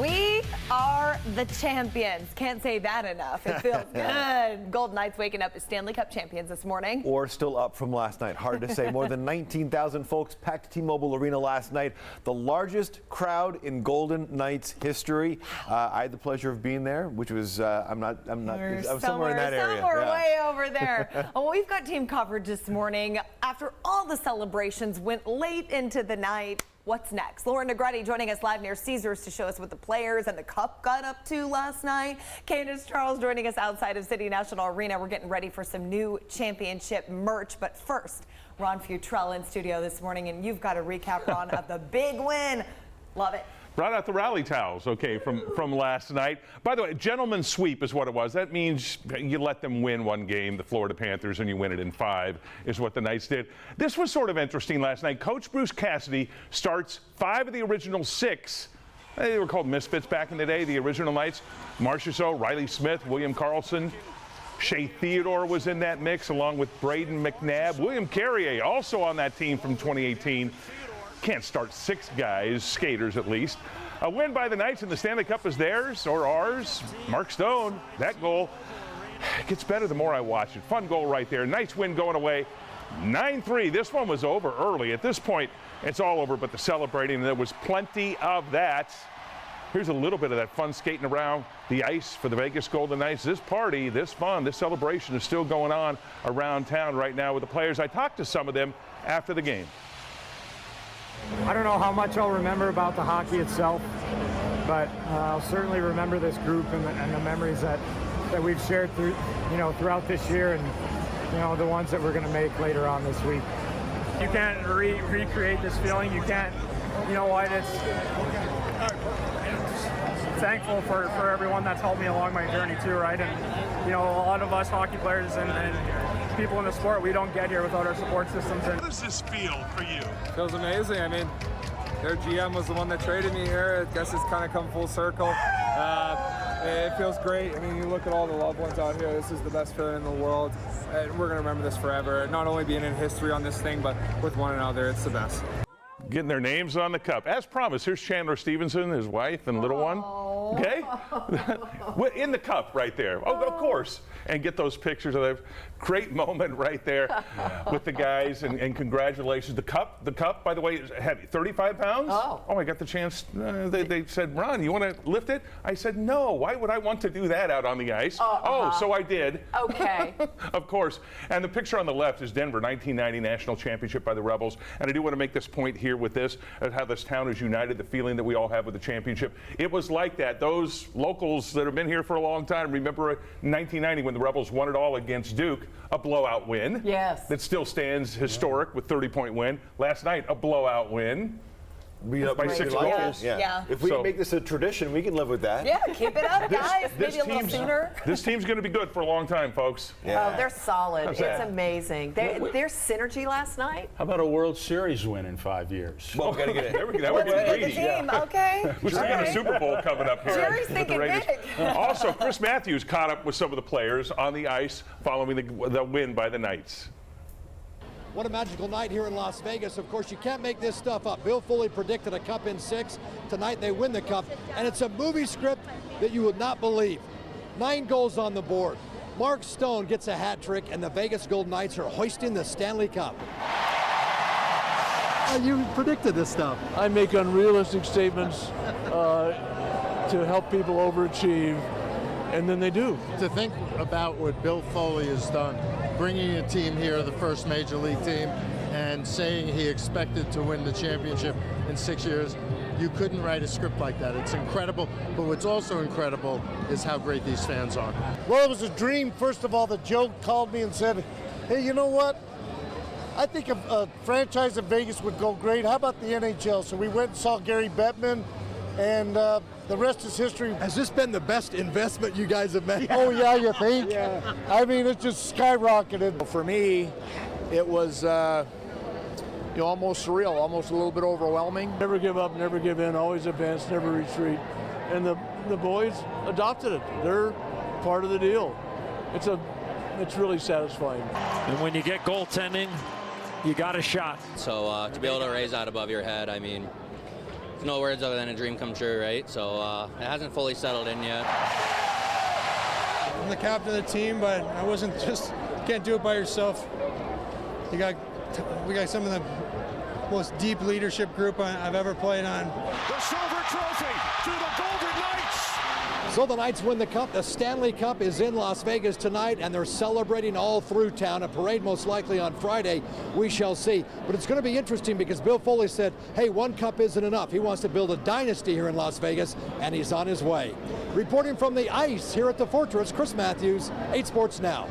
We are the champions. Can't say that enough. It feels good. Golden Knights waking up as Stanley Cup champions this morning. Or still up from last night. Hard to say. More than 19,000 folks packed T-Mobile Arena last night. The largest crowd in Golden Knights history. I had the pleasure of being there, which was, I was somewhere in that area. Somewhere way over there. Well, we've got team coverage this morning. After all the celebrations went late into the night, what's next? Lauren Negretti joining us live near Caesars to show us what the players and the Cup got up to last night. Candace Charles joining us outside of City National Arena. We're getting ready for some new championship merch. But first, Ron Futrell in studio this morning, and you've got a recap, Ron, of the big win. Love it. Brought out the rally towels, okay, from last night. By the way, gentleman's sweep is what it was. That means you let them win one game, the Florida Panthers, and you win it in 5, is what the Knights did. This was sort of interesting last night. Coach Bruce Cassidy starts 5 of the original 6. They were called Misfits back in the day, the original Knights. Marchessault, Riley Smith, William Karlsson. Shea Theodore was in that mix, along with Braden McNabb. William Carrier also on that team from 2018. Can't start 6 guys, skaters at least. A win by the Knights and the Stanley Cup is theirs or ours. Mark Stone, that goal gets better the more I watch it. Fun goal right there. Knights win going away 9-3. This one was over early. At this point, it's all over but the celebrating, and there was plenty of that. Here's a little bit of that fun skating around the ice for the Vegas Golden Knights. This party, this fun, this celebration is still going on around town right now with the players. I talked to some of them after the game. I don't know how much I'll remember about the hockey itself, but I'll certainly remember this group and the memories that we've shared throughout this year, and the ones that we're going to make later on this week. You can't recreate this feeling. You can't. You know what? It's thankful for everyone that's helped me along my journey too, right? And a lot of us hockey players and people in the sport, we don't get here without our support systems. How does this feel for you? It feels amazing. I mean, their GM was the one that traded me here. I guess it's kind of come full circle. It feels great. I mean, you look at all the loved ones out here. This is the best feeling in the world. And we're going to remember this forever. Not only being in history on this thing, but with one another. It's the best. Getting their names on the cup. As promised, here's Chandler Stevenson, his wife and little one. Okay? In the cup right there. Oh, of course. And get those pictures of that great moment right there with the guys. And congratulations. The cup, by the way, is heavy. 35 pounds? Oh, I got the chance. They said, Ron, you want to lift it? I said, no. Why would I want to do that out on the ice? Oh, so I did. Okay. Of course. And the picture on the left is Denver, 1990 National Championship by the Rebels. And I do want to make this point here with this, of how this town is united, the feeling that we all have with the championship. It was like that. Those locals that have been here for a long time remember 1990 when the Rebels won it all against Duke, a blowout win. Yes. That still stands historic with 30-point win. Last night, a blowout win. Beat up by 6 goals. Yeah. If we can make this a tradition, we can live with that. Yeah, keep it up, guys. Maybe a little sooner. This team's going to be good for a long time, folks. Yeah. Oh, they're solid. It's amazing. Their synergy last night. How about a World Series win in 5 years? Well, we got to get it. That would be greedy. Team, okay. We're still got a Super Bowl coming up here. Jerry's thinking big. Also, Chris Matthews caught up with some of the players on the ice following the win by the Knights. What a magical night here in Las Vegas. Of course, you can't make this stuff up. Bill Foley predicted a cup in 6. Tonight they win the cup, and it's a movie script that you would not believe. 9 goals on the board. Mark Stone gets a hat trick, and the Vegas Golden Knights are hoisting the Stanley Cup. You predicted this stuff. I make unrealistic statements to help people overachieve, and then they do. To think about what Bill Foley has done, bringing a team here, the first major league team, and saying he expected to win the championship in 6 years, you couldn't write a script like that. It's incredible, but what's also incredible is how great these fans are. Well, it was a dream, first of all, that Joe called me and said, hey, you know what? I think a franchise in Vegas would go great. How about the NHL? So we went and saw Gary Bettman, and the rest is history. Has this been the best investment you guys have made? Oh, yeah, you think? Yeah. I mean, it just skyrocketed. For me, it was almost surreal, almost a little bit overwhelming. Never give up, never give in, always advance, never retreat. And the boys adopted it. They're part of the deal. It's really satisfying. And when you get goaltending you got a shot. So to be able to raise that above your head, I mean, there's no words other than a dream come true, right? So it hasn't fully settled in yet. I'm the captain of the team, but I wasn't just, can't do it by yourself. We got some of the most deep leadership group I've ever played on. The silver trophy to the Golden Knights. So the Knights win the Cup. The Stanley Cup is in Las Vegas tonight, and they're celebrating all through town. A parade most likely on Friday. We shall see. But it's going to be interesting because Bill Foley said, hey, one cup isn't enough. He wants to build a dynasty here in Las Vegas, and he's on his way. Reporting from the ice here at the Fortress, Chris Matthews, 8 Sports Now.